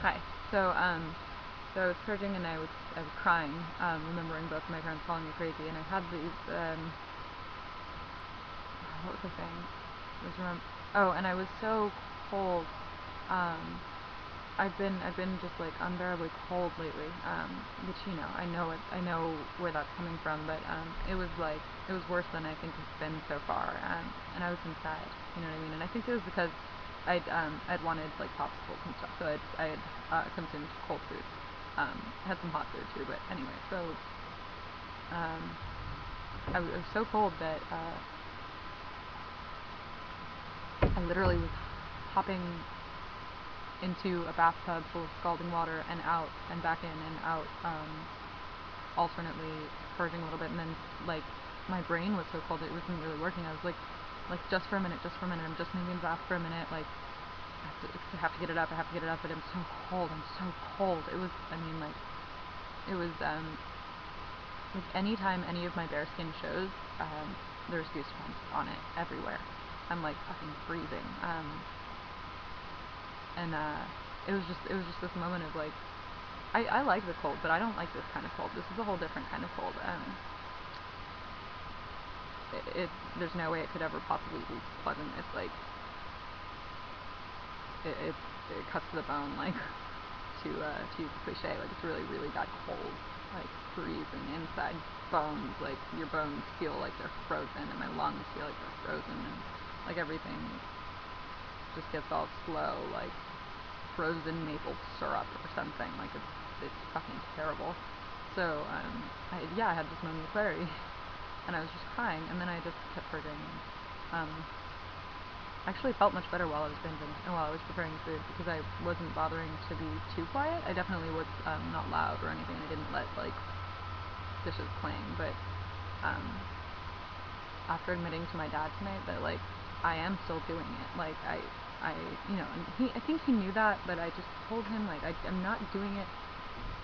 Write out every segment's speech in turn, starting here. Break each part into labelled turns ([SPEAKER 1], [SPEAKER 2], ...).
[SPEAKER 1] Hi. So, so I was purging and I was crying, remembering both of my parents calling me crazy, and I had these, what was I saying? Oh, and I was so cold. Um, I've been just like unbearably cold lately. Which I know where that's coming from, but it was worse than I think it's been so far. And I was inside, you know what I mean? And I think it was because I'd wanted like popsicles and stuff, so I had consumed cold food. Had some hot food too, but anyway, so um, I was so cold that I literally was hopping into a bathtub full of scalding water and out and back in and out, alternately purging a little bit, and then like my brain was so cold it wasn't really working. I was like just for a minute, I'm just gonna be in the bath for a minute, like I have to get it up, but I'm so cold, It was, I mean, like, it was, like anytime any of my bearskin shows, there's goosebumps on it everywhere. I'm like fucking freezing. And it was just this moment of like, I like the cold, but I don't like this kind of cold. This is a whole different kind of cold. There's no way it could ever possibly be pleasant. It's like, it cuts to the bone, like, to use a cliche, like it's really, really bad cold, like freezing inside bones, like your bones feel like they're frozen, and my lungs feel like they're frozen, and like everything just gets all slow, like frozen maple syrup or something. Like it's fucking terrible. So I had this moment of clarity, and I was just crying, and then I just kept purging. Actually felt much better while I was binging and while I was preparing food, because I wasn't bothering to be too quiet. I definitely was not loud or anything. I didn't let like dishes clang, but um, after admitting to my dad tonight that like I am still doing it, like I and I think he knew that, but I just told him like I'm not doing it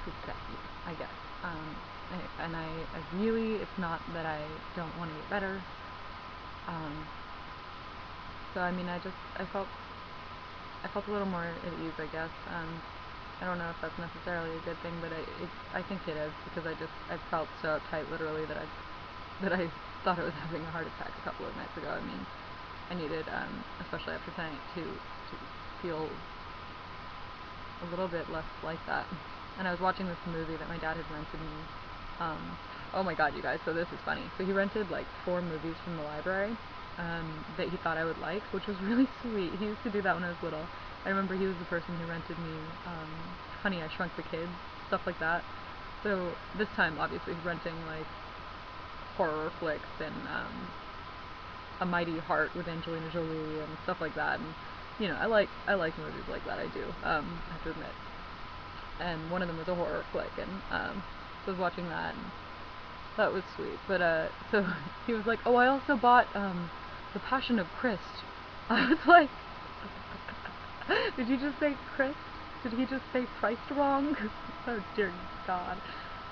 [SPEAKER 1] to upset you, I guess. I really, it's not that I don't want to get better. So I mean, I felt a little more at ease, I guess. I don't know if that's necessarily a good thing, but I think it is, because I felt so uptight literally that I thought I was having a heart attack a couple of nights ago. I mean, I needed, especially after tonight, to feel a little bit less like that. And I was watching this movie that my dad had rented me. Oh my god, you guys, so this is funny. So he rented like 4 movies from the library, that he thought I would like, which was really sweet. He used to do that when I was little. I remember he was the person who rented me Honey, I Shrunk the Kids, stuff like that. So this time, obviously, he's renting like horror flicks and A Mighty Heart with Angelina Jolie and stuff like that. And I like movies like that. I do. I have to admit. And one of them was a horror flick, and so I was watching that, and that was sweet. But so he was like, "Oh, I also bought The Passion of Christ." I was like, "Did you just say Christ? Did he just say Christ wrong?" Oh dear God,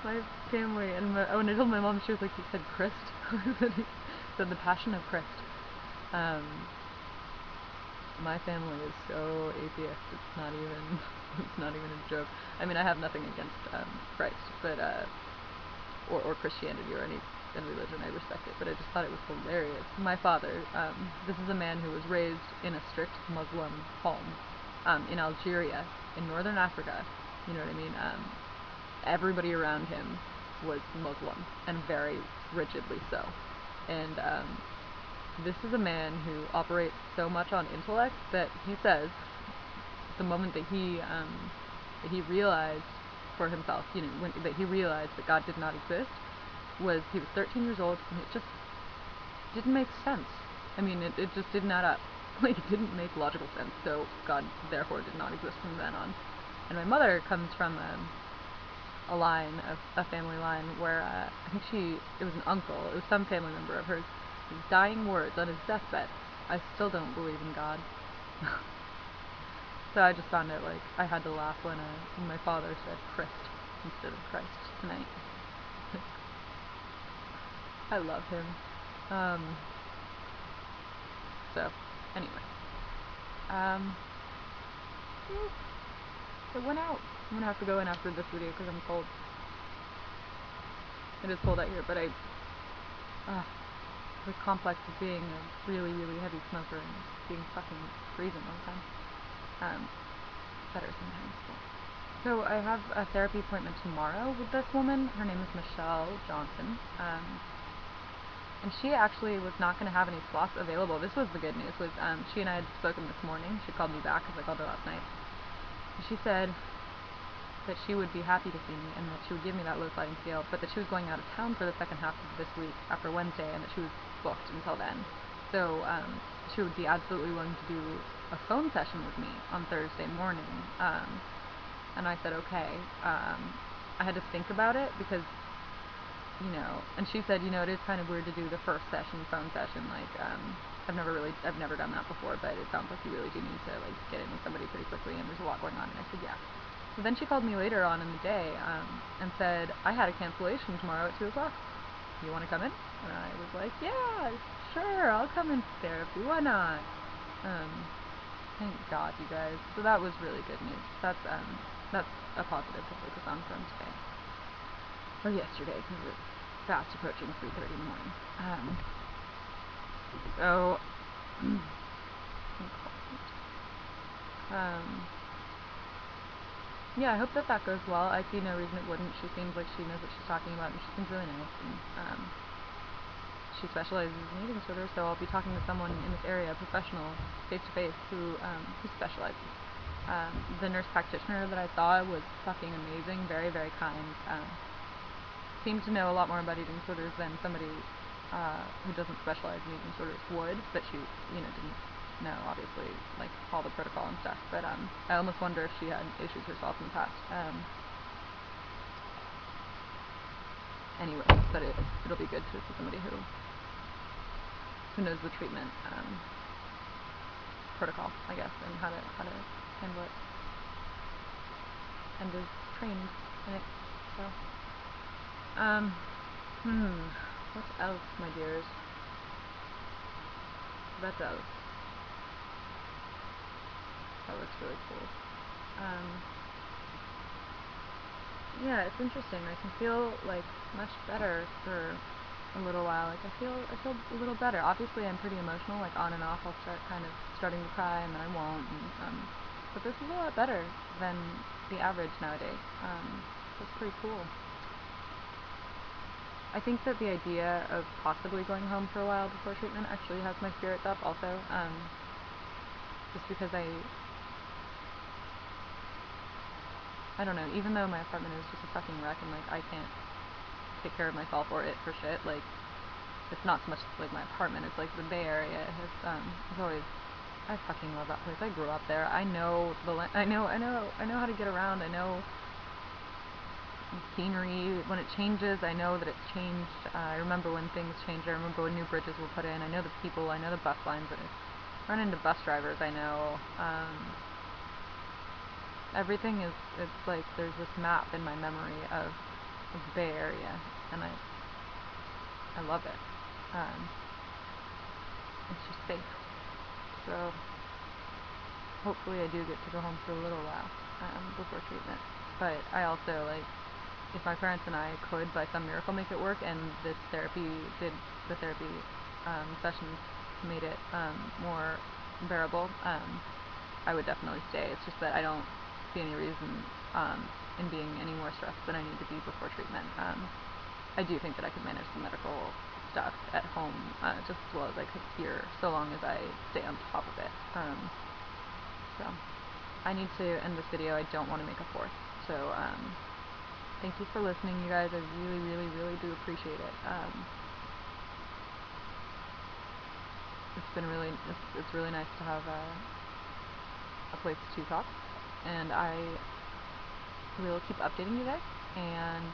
[SPEAKER 1] my family, and when I told my mom, she was like, "He said Christ." He said The Passion of Christ. Um, my family is so atheist. It's not even a joke. I mean, I have nothing against Christ, but or Christianity or any religion. I respect it, but I just thought it was hilarious. My father, this is a man who was raised in a strict Muslim home, in Algeria, in northern Africa. You know what I mean? Everybody around him was Muslim, and very rigidly so. And this is a man who operates so much on intellect that he says the moment that he realized for himself, that he realized that God did not exist, was he was 13 years old, and it just didn't make sense. I mean, it just didn't add up. Like, it didn't make logical sense, so God therefore did not exist from then on. And my mother comes from a family line where I think it was an uncle, it was some family member of hers, his dying words on his deathbed: "I still don't believe in God." So I just found it like I had to laugh when my father said Christ instead of Christ tonight. I love him. So anyway, It went out. I'm gonna have to go in after this video because I'm cold. It is cold out here, but the complex of being a really, really heavy smoker and being fucking freezing all the time. Better sometimes. So I have a therapy appointment tomorrow with this woman. Her name is Michelle Johnson. And she actually was not going to have any slots available. This was the good news. Was she and I had spoken this morning. She called me back because I called her last night. And she said that she would be happy to see me and that she would give me that low sliding scale, but that she was going out of town for the second half of this week after Wednesday, and that she was booked until then. So she would be absolutely willing to do a phone session with me on Thursday morning. And I said okay. I had to think about it because, you know, and she said, you know, it is kind of weird to do the first session, phone session, like, I've never done that before, but it sounds like you really do need to, like, get in with somebody pretty quickly, and there's a lot going on, and I said, yeah. So then she called me later on in the day, and said, I had a cancellation tomorrow at 2 o'clock. You want to come in? And I was like, yeah, sure, I'll come in for therapy, why not? Thank God, you guys. So that was really good news. That's a positive to focus on from today. Or yesterday, because it's fast approaching 3:30 in the morning. So, yeah, I hope that goes well. I see no reason it wouldn't. She seems like she knows what she's talking about, and she seems really nice, and she specializes in eating disorders, so I'll be talking to someone in this area, a professional, face-to-face, who specializes. The nurse practitioner that I saw was fucking amazing, very, very kind. Seemed to know a lot more about eating disorders than somebody who doesn't specialize in eating disorders would, but she, you know, didn't know, obviously, like, all the protocol and stuff, but I almost wonder if she had issues herself in the past. Anyway, but it'll be good to see somebody who knows the treatment protocol, I guess, and how to handle it, and is trained in it. So, what else, my dears? What else? That looks really cool. Yeah, it's interesting. I can feel, like, much better for a little while. Like, I feel a little better. Obviously, I'm pretty emotional, like, on and off. I'll start starting to cry, and then I won't. And, but this is a lot better than the average nowadays. So it's pretty cool. I think that the idea of possibly going home for a while before treatment actually has my spirits up also. Just because I don't know, even though my apartment is just a fucking wreck and, like, I can't take care of myself or it for shit, like, it's not so much, like, my apartment, it's, like, the Bay Area. It's always, I fucking love that place. I grew up there. I know I know how to get around. I know scenery. When it changes, I know that it's changed. I remember when things changed. I remember when new bridges were put in. I know the people. I know the bus lines. I run into bus drivers. I know, everything is, it's like there's this map in my memory of the Bay Area, and I love it. It's just safe. So hopefully I do get to go home for a little while before treatment. But I also, like, if my parents and I could by some miracle make it work, and the therapy sessions made it more bearable, I would definitely stay. It's just that I don't see any reason in being any more stressed than I need to be before treatment. I do think that I could manage the medical stuff at home just as well as I could here, so long as I stay on top of it. So I need to end this video. I don't want to make a fourth. So thank you for listening, you guys. I really, really, really do appreciate it. It's really nice to have a place to talk, and I will keep updating you guys, and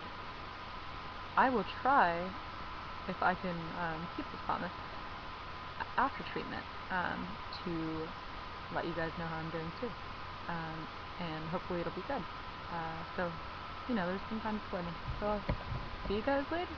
[SPEAKER 1] I will try, if I can keep this promise, after treatment, to let you guys know how I'm doing too, and hopefully it'll be good. So, you know, there's some time before me, so I'll see you guys later.